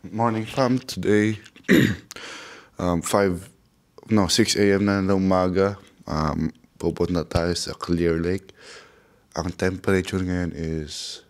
Morning fam, today 6 a.m. na ng umaga. Pupunta tayo sa Clear Lake. Ang temperature ngayon is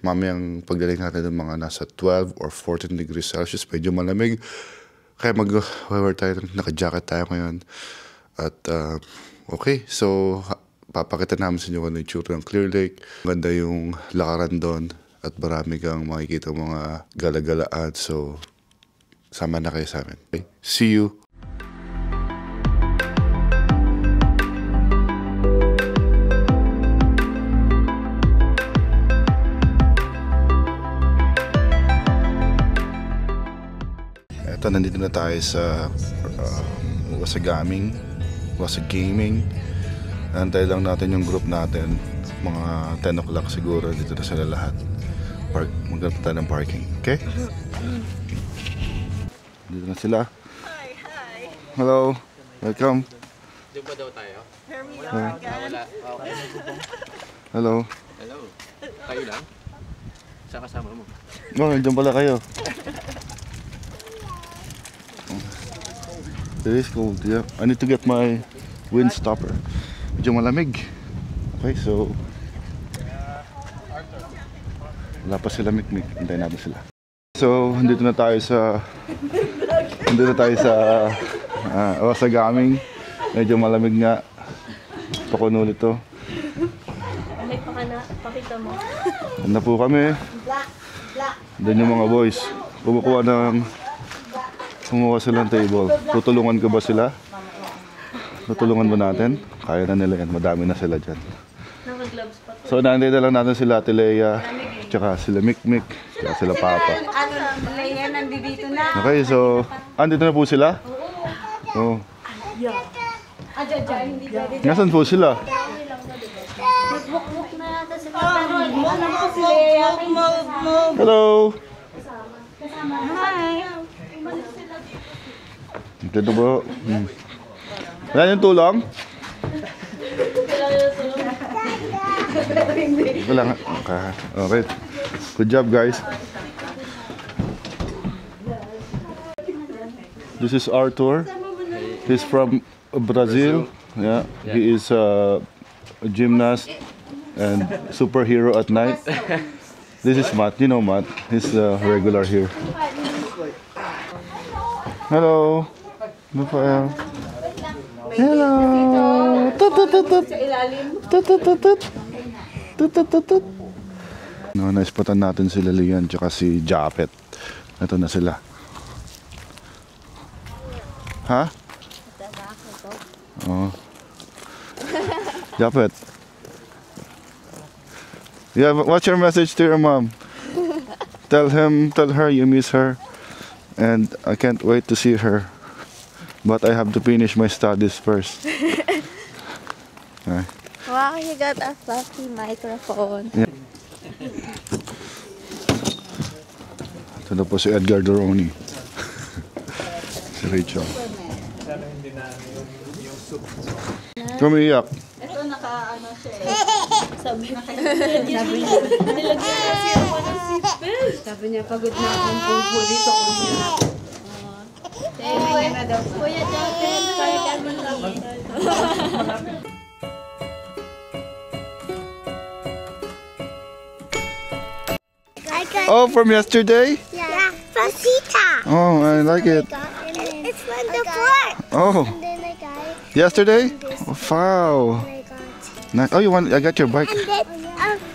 mamayang pagdating natin ng mga nasa 12 or 14 degrees Celsius. Medyo malamig. Kaya mag-wear tayo, naka-jacket tayo ngayon. At okay, so papakita namin sa inyo kung ano yung tsura ng Clear Lake. Ganda yung lakaran doon. At marami kang makikita mga galagalaan. So, sama na kayo sa amin. Okay? See you! Ito, nandito na tayo sa Wasagaming. Antay lang natin yung group natin. Mga 10 o'clock siguro. Dito na sila lahat. Maghanap tayo ng parking. Okay? Dito na sila. Hi. Hello. Welcome. Doon ba daw tayo? Here we are again. Okay. Hello. Hello. Kayo lang? Saan kasama mo? Oh, nandiyan pala kayo. It is cold, yeah. I need to get my wind stopper. Medyo malamig. Okay, so wala pa sila mikmik. Hintayin natin sila. So, andito na tayo sa Wasagaming. Medyo malamig nga. Pakuno nito. May pakita mo. Ano po kami? Doon yung mga boys. Kumukuha sila ng table. Tutulungan ko ba sila? Tutulungan ba natin? Kaya na nila yan. Madami na sila dyan. Naka-gloves pa to. So, nandito lang natin sila Ate Leia, tsaka sila Mikmik, tsaka sila Papa. Leia, nandito na. Okay, so, andito na po sila? Oo. Hindi pwede. Nasaan po sila? Nag-walk na yata sila. Ano po si Leia? Hello! Hi. Dito po. Wala yung tulong? Wala nga. Okay. Good job, guys. This is Arthur. He's from Brazil. Yeah. He is a gymnast and superhero at night. This is Matt. You know Matt. He's regular here. Hello. Rafael. Hello. No, naispatan natin si Lilian tsaka si Japet. Ito na sila. Ha? Oh. Japet. Yeah, what's your message to your mom? Tell her you miss her and I can't wait to see her. But I have to finish my studies first. Wow, you got a fluffy microphone. Yeah. Ito na po si Edgar Doroni. Si Rachel. Kumiyak. Ito naka-ano siya eh. Sabi niya, pagod na akong pupo dito. Kuya Jaten, kaya ka mo lang. Oh, from yesterday? Yeah, from Sita. Oh, I like it. It's from the floor. Oh, And then I got it. yesterday? Oh, wow. And I got Oh, I got your bike.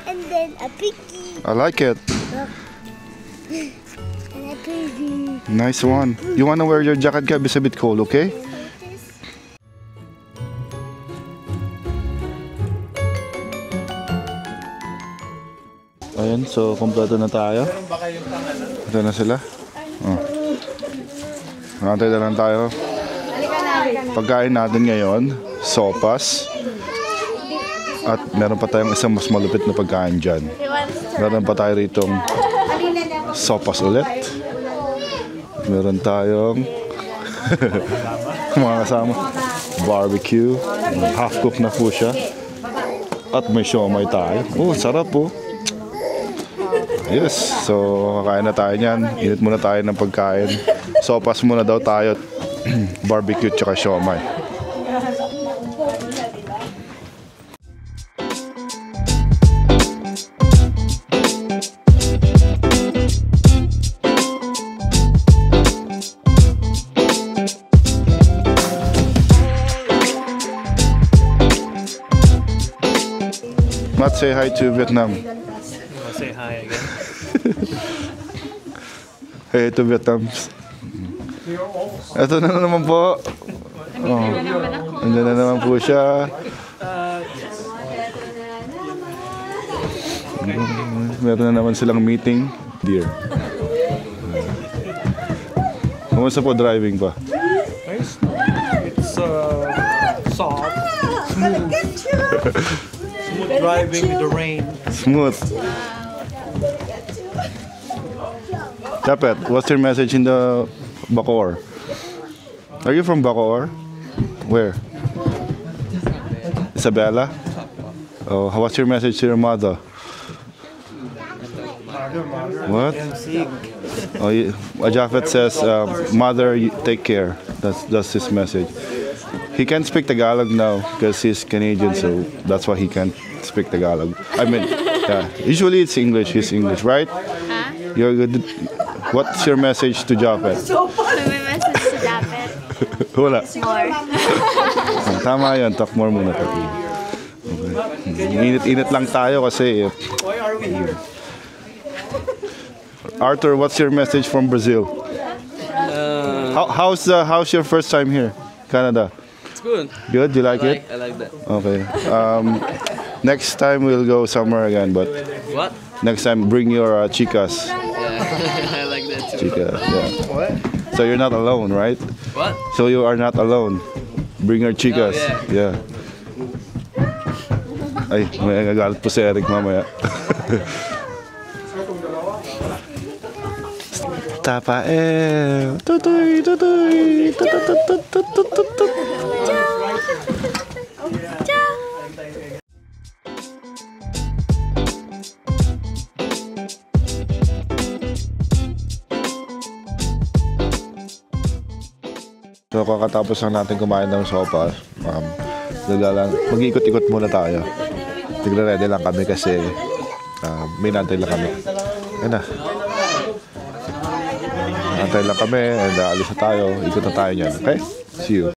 and then a piggy. I like it. And a piggy. Nice one. You want to wear your jacket, Gab? It's a bit cold, okay? Ayan, so kompleto na tayo. Ito na sila. Oh. Nakantay na lang tayo. Pagkain natin ngayon, sopas. At meron pa tayong isang mas malupit na pagkain dyan. Meron pa tayo ritong sopas ulit. Meron tayong mga kasama barbecue. Half cook na po siya. At may siomay tayo. Oh, sarap po. Yes, so kakain na tayo niyan. Init muna tayo ng pagkain. Sopas muna daw tayo. Barbecue tsaka siomai. Matt, say hi to Vietnam. I'll say hi again. Hey to Vietnam. Ito na naman po. Oh. Andiyan na naman po siya. Meron na naman silang meeting. Dear. Kumusta po driving pa? Nice. It's soft, smooth driving with the rain. Smooth. Japet, what's your message in the Bacoor? Are you from Bacoor? Where? Isabela? Oh, what's your message to your mother? What? Oh, Japet says, "Mother, take care." That's his message. He can't speak Tagalog now because he's Canadian, so that's why he can't speak Tagalog. I mean, yeah. Usually it's English. He's English, right? You're good. What's your message to Japet? May message to Japet. Wala. More. Tama yan. Talk more muna. Okay. Init-init lang tayo kasi. Why are we here? Arthur, what's your message from Brazil? How's your first time here, Canada? It's good. Good. You like it? I like that. Okay. Next time we'll go somewhere again, but What? next time bring your chicas. Yeah, I like that too. Chica, yeah. What? So you're not alone, right? What? So you are not alone. Bring your chicas. Oh, Yeah. Ay, may nagagalit po si Eric mamaya. Tapael. Tutoy, tutoy. Tututututututut. So kakatapos lang natin kumain ng sopas, mag-ikot-ikot muna tayo. Tigre-ready lang kami kasi may nantay lang kami. Ayun na. Nantay lang kami and alis na tayo. Ikot na tayo niyan. Okay? See you.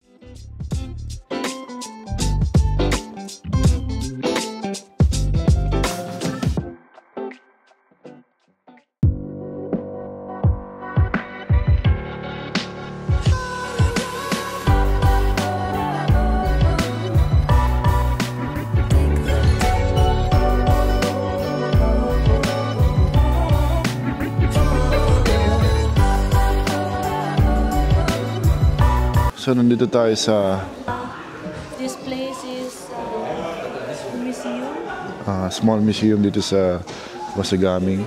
So nandito tayo sa This place is museum. small museum dito sa Wasagaming.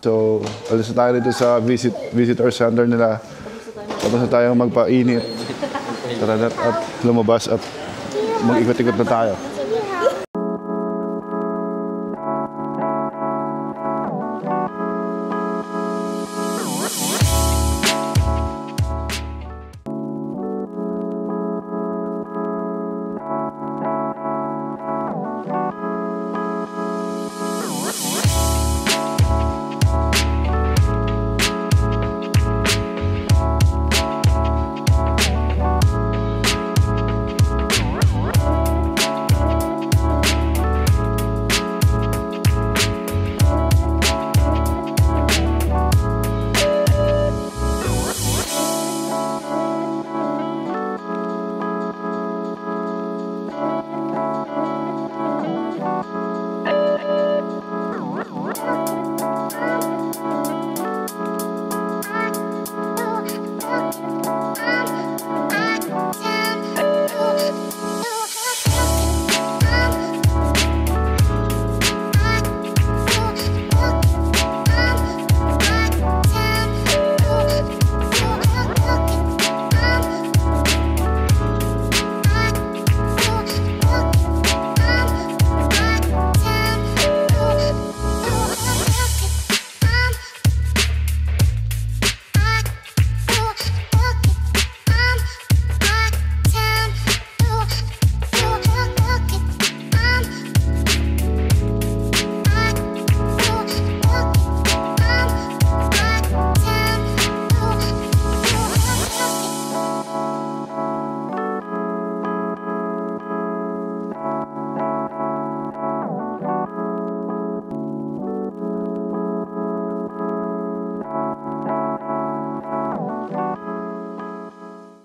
So, alis na tayo dito sa visitor center nila. Tapos na tayong magpainit. Tara at lumabas at mag-ikot-ikot na tayo.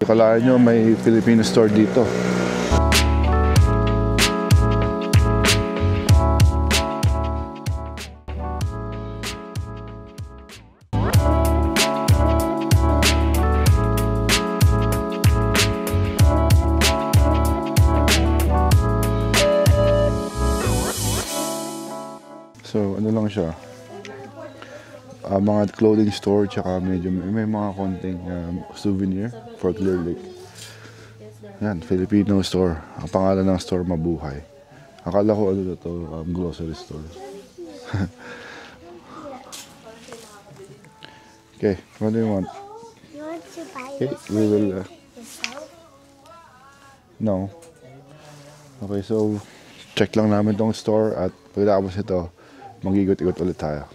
Akalaan nyo may Filipino store dito. So, ano lang siya? Mga clothing store, tsaka medyo may mga konting souvenir for Clear Lake. Yan, Filipino store. Ang pangalan ng store, Mabuhay. Akala ko ano to, grocery store. Okay, what do you want? You want to buy Okay, we will... yourself? No. Okay, so check lang namin tong store at pagkatapos ito, mag-igot-igot ulit tayo.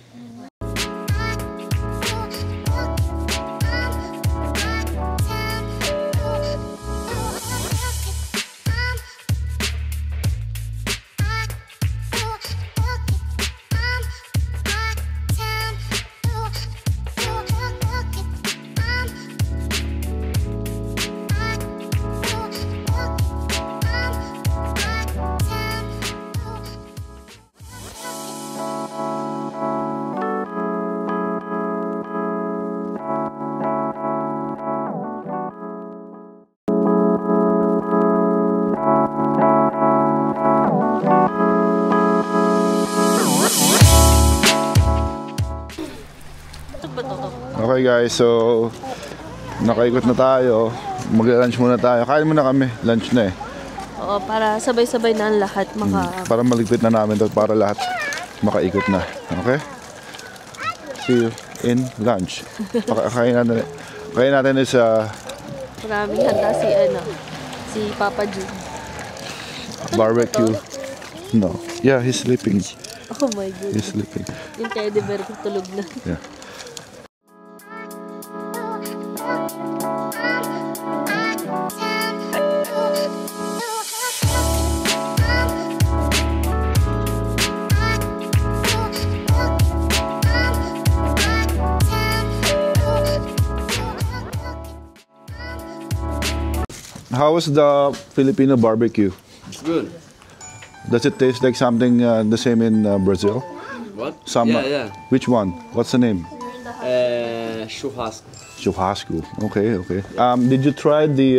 Okay guys, so nakaikot na tayo. Mag-lunch muna tayo. Kain muna kami. Lunch na eh. Oo, para sabay-sabay na ang lahat Para maligpit na namin to para lahat makaikot na. Okay? See you in lunch. Kain natin sa Maraming handa si Papa Jun. barbecue. No. Yeah, he's sleeping. Oh my God. He's sleeping. Yung teddy bear ko tulog na. Yeah. How was the Filipino barbecue? It's good. Does it taste like something the same in Brazil? What? Yeah. Which one? What's the name? Churrasco. Churrasco. Okay, okay. Did you try the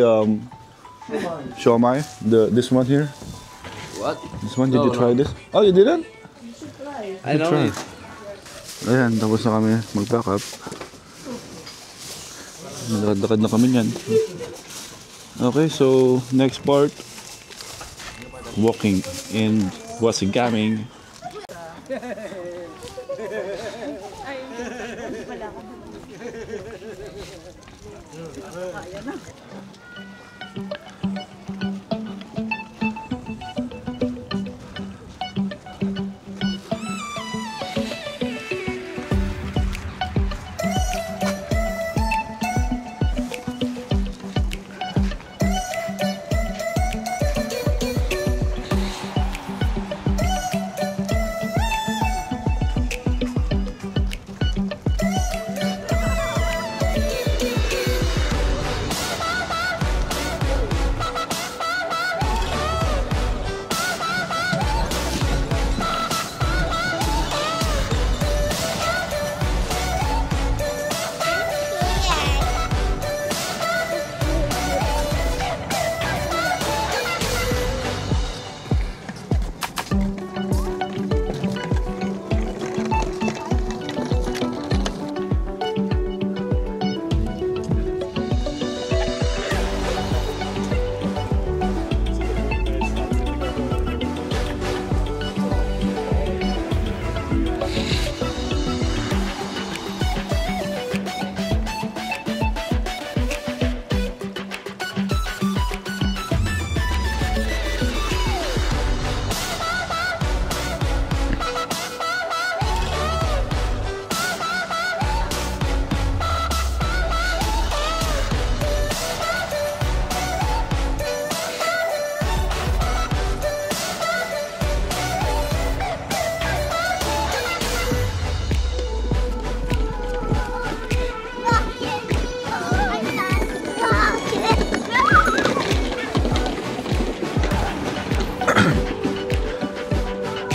siomai? This one here? What? This one? Did No, you try no. this? Oh, you didn't? I know try. it. Ayan, tapos na kami mag-pack up. Nalakad-lakad na kami niyan. Okay, so next part, walking in Wasingaming.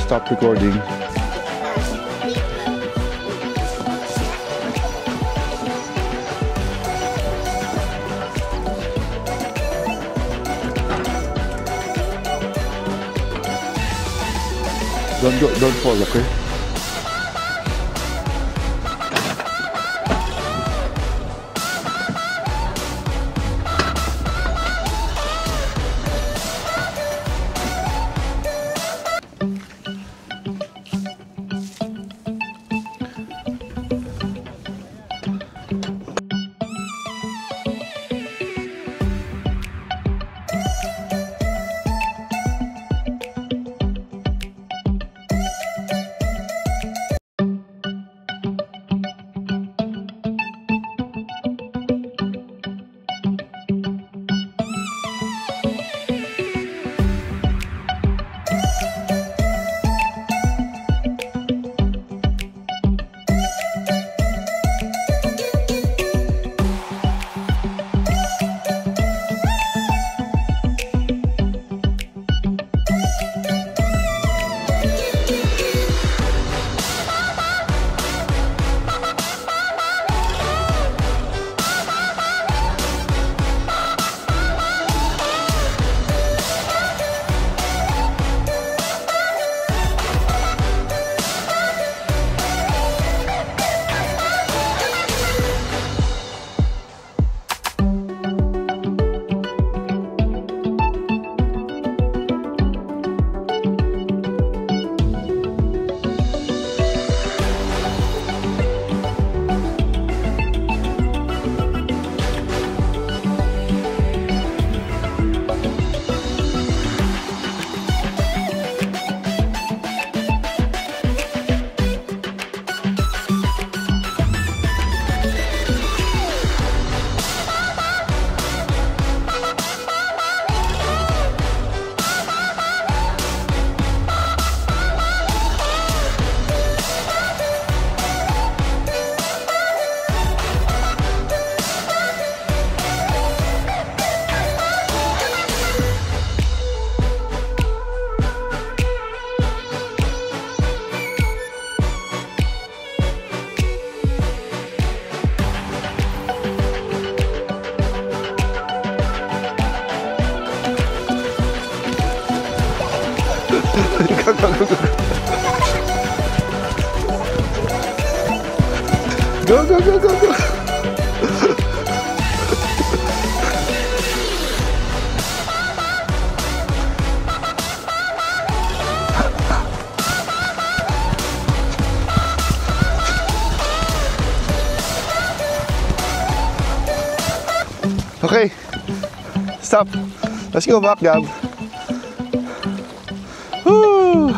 Stop recording. Don't fall, okay? Go, go, go, go, go. Okay, stop. Let's go back, Gab. Woo!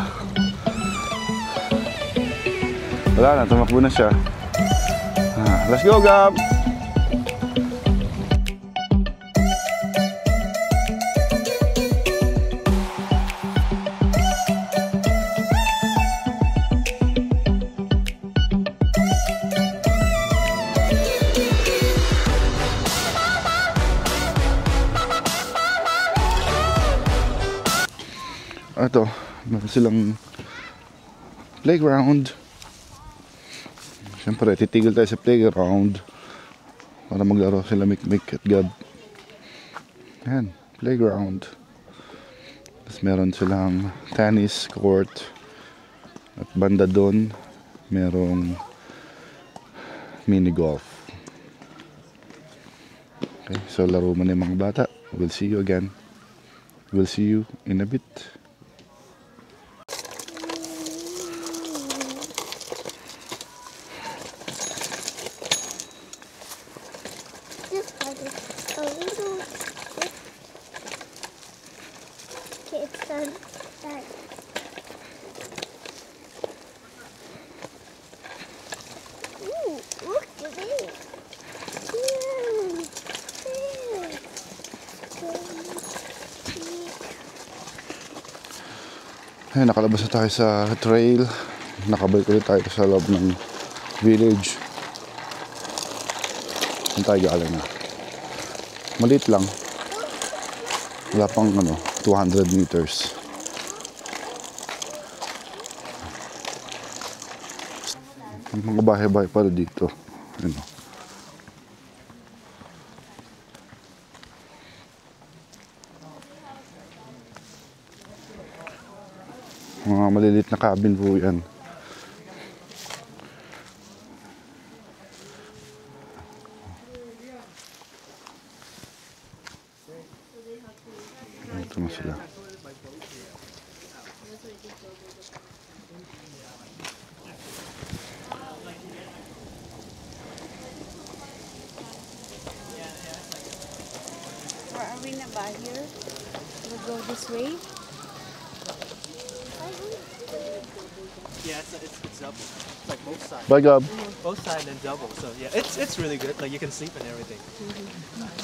Wala na, tumakbo na siya. Let's go, Gab. Ito, meron silang playground. Siyempre, titigil tayo sa playground para maglaro sila Mikmik at Gab. Ayan, playground. Tapos meron silang tennis court. At banda doon, merong mini golf. Okay, so laro mo na yung mga bata. We'll see you again. We'll see you in a bit. This part is a little. Okay, it's done. Done. Ooh, look at it. Ay, nakalabas na tayo sa trail. Nakabalik ulit tayo sa loob ng village. Saan tayo galing na? Maliit lang. Wala pang 200 meters. Ang mga bahay-bahay pala dito. Ano? Mga maliliit na cabin po yan. Ito na sila. Or are we not by here? We'll go this way. Yeah, it's double. It's like both sides. Bye, Gab. Both sides and double. So yeah, it's really good. Like you can sleep and everything.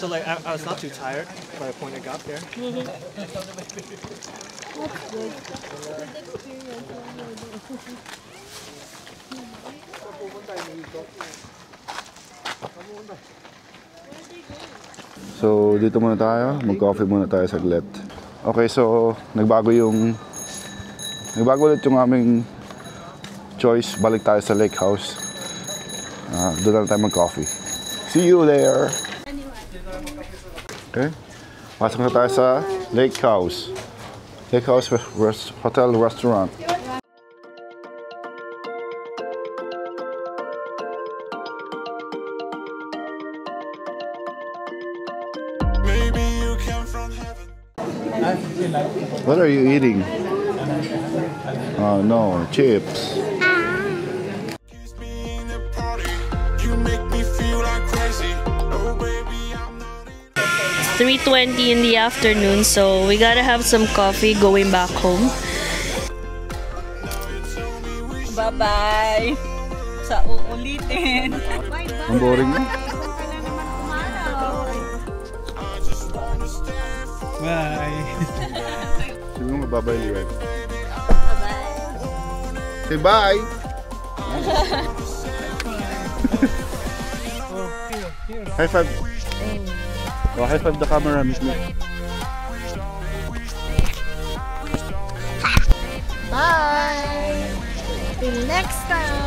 So like I was not too tired by the point I got there. So, dito muna tayo. Mag-coffee muna tayo saglit. Okay, so nagbago ulit yung aming choice. Balik tayo sa lake house. Doon na tayo mag-coffee. See you there! Okay. Pasok na tayo sa lake house. Lake house hotel restaurant. What are you eating? Oh no, chips. 3:20 in the afternoon, so we gotta have some coffee going back home. Bye-bye. Sa uulitin. Ang boring mo. Bye. Sabi mo mababay liwag. Bye-bye. Say bye! High five. Oh, high five the camera, Miss Nick. Bye. Till next time.